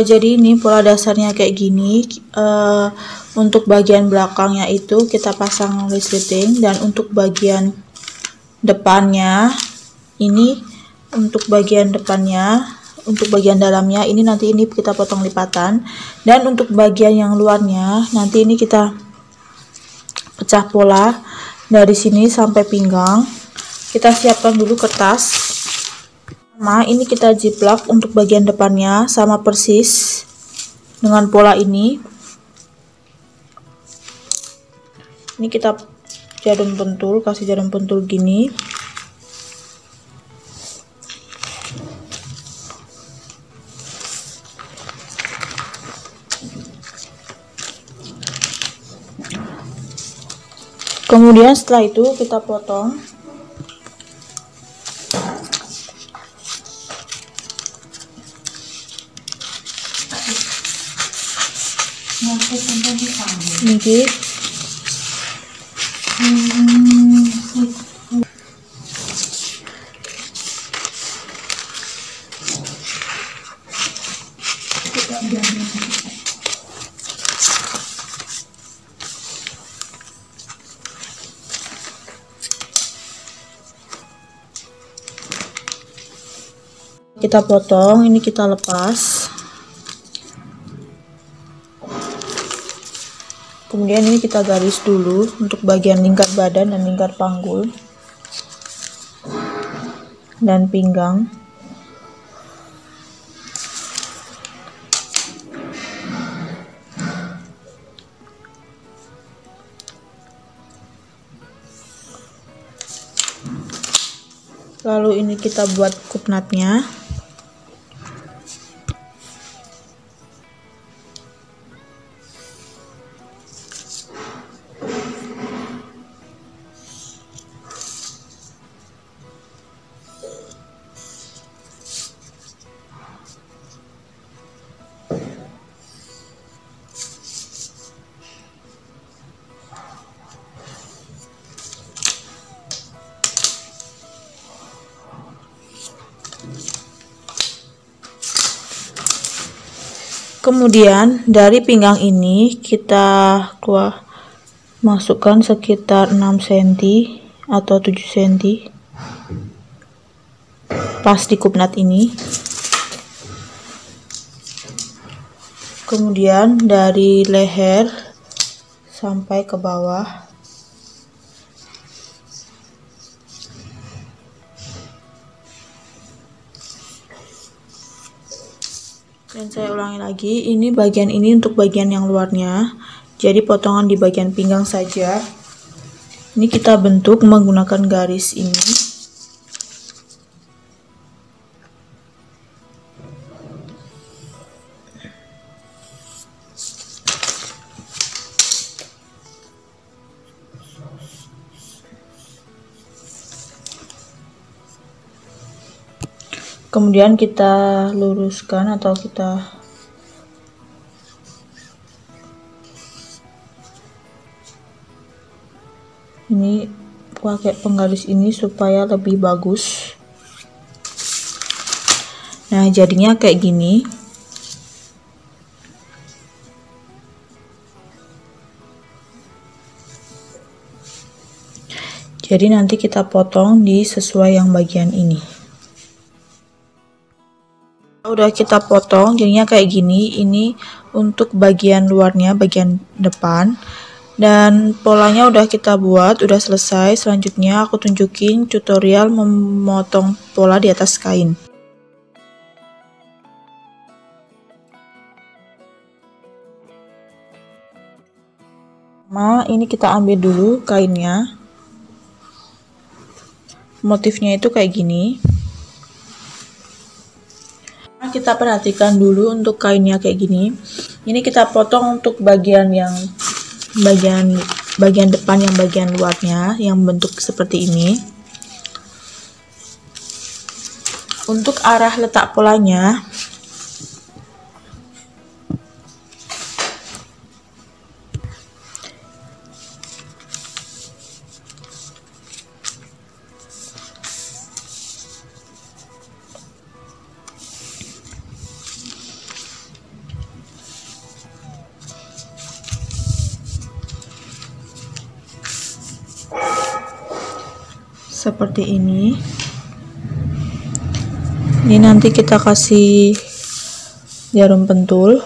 Jadi ini pola dasarnya kayak gini. Untuk bagian belakangnya itu kita pasang resleting, dan untuk bagian depannya ini, untuk bagian dalamnya ini nanti ini kita potong lipatan, dan untuk bagian yang luarnya nanti ini kita pecah pola dari sini sampai pinggang. Kita siapkan dulu kertas. Ini kita jiplak untuk bagian depannya sama persis dengan pola ini. Ini kita jarum pentul, kasih jarum pentul gini. Kemudian setelah itu kita potong. Ini kita potong, ini kita lepas. Kemudian ini kita garis dulu untuk bagian lingkar badan dan lingkar panggul dan pinggang. Lalu ini kita buat kupnatnya. Kemudian dari pinggang ini kita masukkan sekitar 6 cm atau 7 cm pas di kupnat ini. Kemudian dari leher sampai ke bawah. Dan saya ulangi lagi, ini bagian ini untuk bagian yang luarnya, jadi potongan di bagian pinggang saja. Ini kita bentuk menggunakan garis ini. Kemudian kita luruskan atau kita ini pakai penggaris ini supaya lebih bagus. Nah, jadinya kayak gini. Jadi nanti kita potong di sesuai yang bagian ini. Udah kita potong jadinya kayak gini. Ini untuk bagian luarnya, bagian depan, dan polanya udah kita buat, udah selesai. Selanjutnya aku tunjukin tutorial memotong pola di atas kain. Ini kita ambil dulu kainnya, motifnya itu kayak gini. Kita perhatikan dulu untuk kainnya kayak gini. Ini kita potong untuk bagian depan, yang bagian luarnya yang bentuk seperti ini. Untuk arah letak polanya, seperti ini. Ini nanti kita kasih jarum pentul.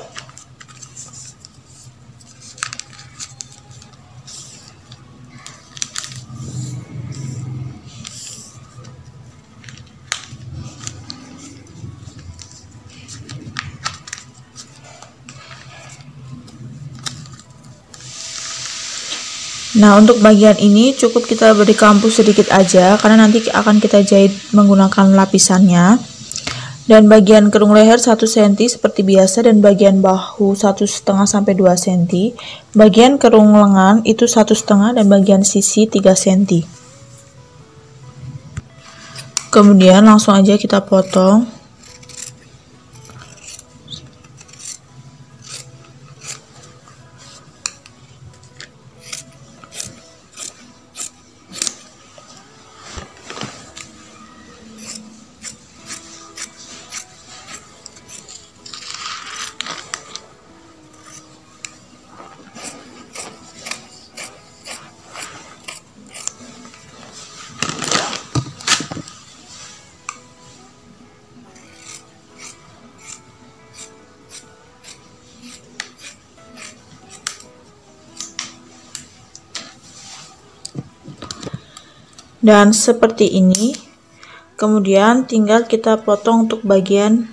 Nah, untuk bagian ini cukup kita beri kampus sedikit aja karena nanti akan kita jahit menggunakan lapisannya. Dan bagian kerung leher 1 cm seperti biasa, dan bagian bahu 1,5 sampai 2 cm. Bagian kerung lengan itu 1,5 dan bagian sisi 3 cm. Kemudian langsung aja kita potong. Dan seperti ini. Kemudian tinggal kita potong untuk bagian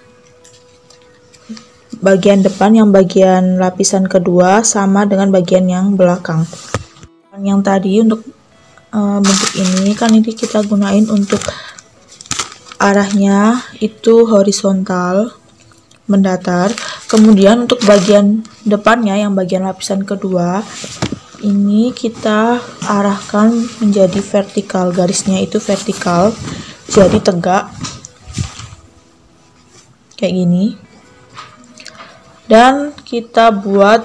depan, yang bagian lapisan kedua sama dengan bagian yang belakang. Yang tadi untuk bentuk ini kan ini kita gunain untuk arahnya itu horizontal, mendatar. Kemudian untuk bagian depannya yang bagian lapisan kedua ini kita arahkan menjadi vertikal, garisnya itu vertikal, jadi tegak kayak gini. Dan kita buat,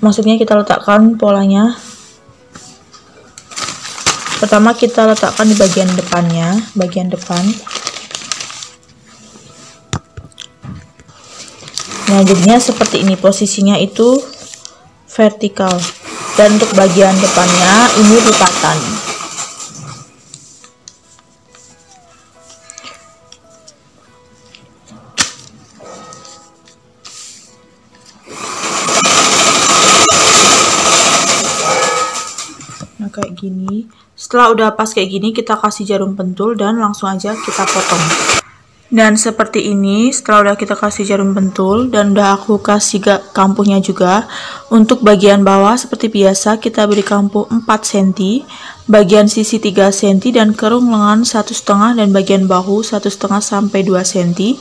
maksudnya kita letakkan polanya. Pertama kita letakkan di bagian depannya, bagian depan. Nah, jadinya seperti ini, posisinya itu vertikal. Dan untuk bagian depannya ini lipatan. Nah, kayak gini. Setelah udah pas kayak gini, kita kasih jarum pentul dan langsung aja kita potong. Dan seperti ini, setelah udah kita kasih jarum pentul dan udah aku kasih kampuhnya juga. Untuk bagian bawah seperti biasa kita beri kampuh 4 cm, bagian sisi 3 cm, dan kerung lengan 1,5 dan bagian bahu 1,5 sampai 2 cm.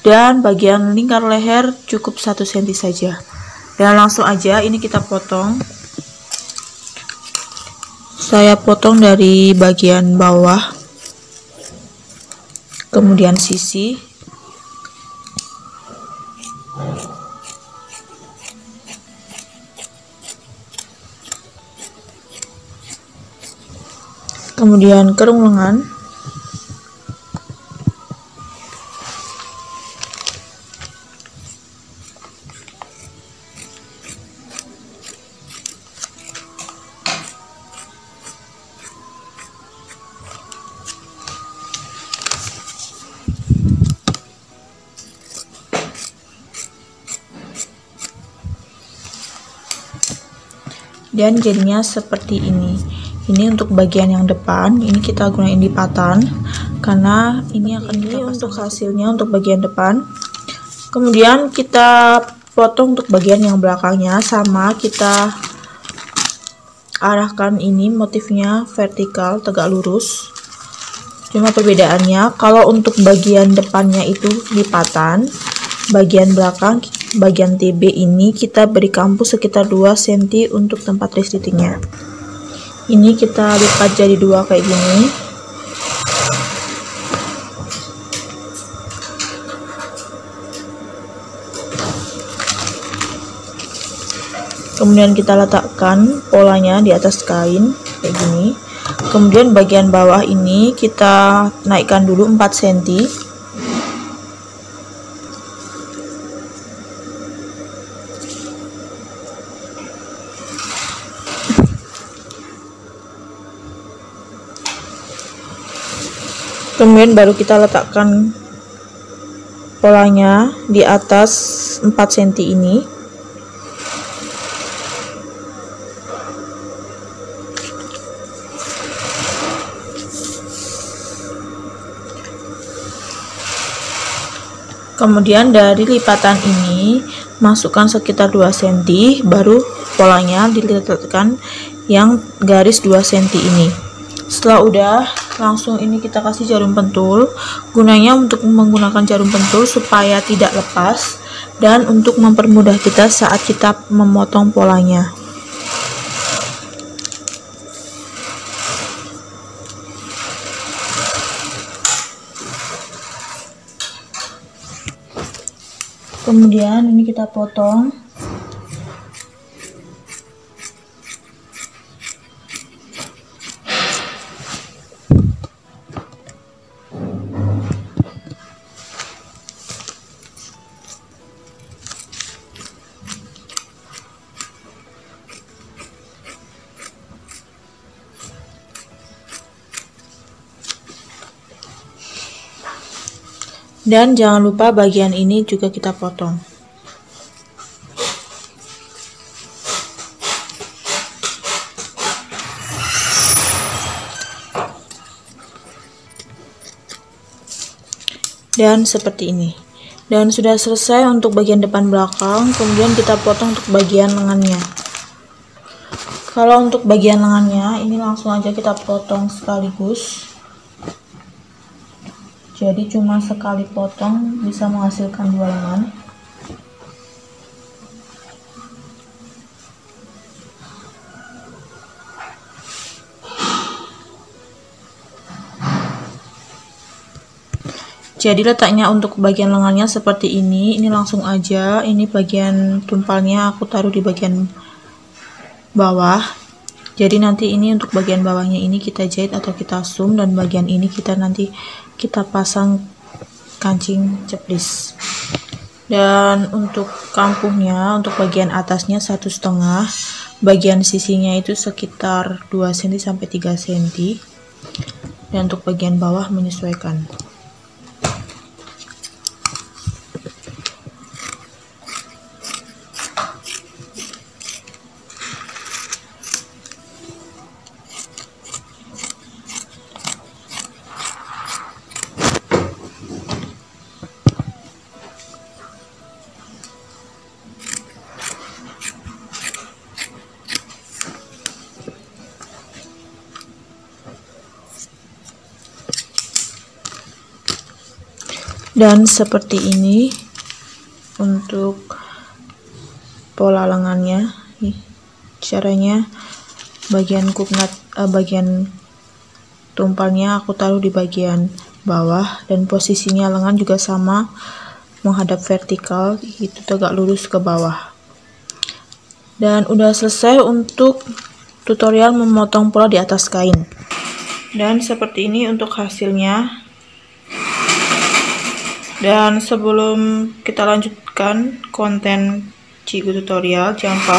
Dan bagian lingkar leher cukup 1 cm saja. Dan langsung aja ini kita potong. Saya potong dari bagian bawah, kemudian sisi, kemudian kerung lengan, dan jadinya seperti ini. Ini untuk bagian yang depan, ini kita gunain lipatan karena ini akan kita untuk hasilnya untuk bagian depan. Kemudian kita potong untuk bagian yang belakangnya, sama kita arahkan ini motifnya vertikal, tegak lurus. Cuma perbedaannya kalau untuk bagian depannya itu lipatan, bagian belakang bagian TB ini kita beri kampus sekitar 2 cm untuk tempat resletingnya. Ini kita lipat jadi 2 kayak gini. Kemudian kita letakkan polanya di atas kain kayak gini. Kemudian bagian bawah ini kita naikkan dulu 4 cm. Kemudian baru kita letakkan polanya di atas 4 cm ini. Kemudian dari lipatan ini masukkan sekitar 2 cm, baru polanya diletakkan yang garis 2 cm ini. Setelah udah, langsung ini kita kasih jarum pentul. Gunanya untuk menggunakan jarum pentul supaya tidak lepas dan untuk mempermudah kita saat kita memotong polanya. Kemudian ini kita potong. Dan jangan lupa bagian ini juga kita potong. Dan seperti ini. Dan sudah selesai untuk bagian depan belakang, kemudian kita potong untuk bagian lengannya. Kalau untuk bagian lengannya, ini langsung aja kita potong sekaligus. Jadi cuma sekali potong bisa menghasilkan 2 lengan. Jadi letaknya untuk bagian lengannya seperti ini. Ini langsung aja, ini bagian tumpalnya aku taruh di bagian bawah. Jadi nanti ini untuk bagian bawahnya ini kita jahit atau kita zoom, dan bagian ini kita nanti kita pasang kancing ceplis. Dan untuk kampuhnya, untuk bagian atasnya 1,5, bagian sisinya itu sekitar 2 cm sampai 3 cm, dan untuk bagian bawah menyesuaikan. Dan seperti ini untuk pola lengannya. Nih caranya, bagian bagian tumpalnya aku taruh di bagian bawah, dan posisinya lengan juga sama, menghadap vertikal, itu tegak lurus ke bawah. Dan udah selesai untuk tutorial memotong pola di atas kain. Dan seperti ini untuk hasilnya. Dan sebelum kita lanjutkan konten Cigu tutorial, jangan lupa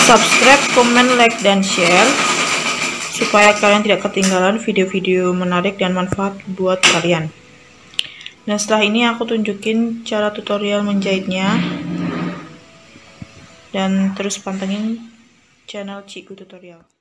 subscribe, komen, like, dan share supaya kalian tidak ketinggalan video-video menarik dan manfaat buat kalian. Dan setelah ini aku tunjukin cara tutorial menjahitnya, dan terus pantengin channel Cigu tutorial.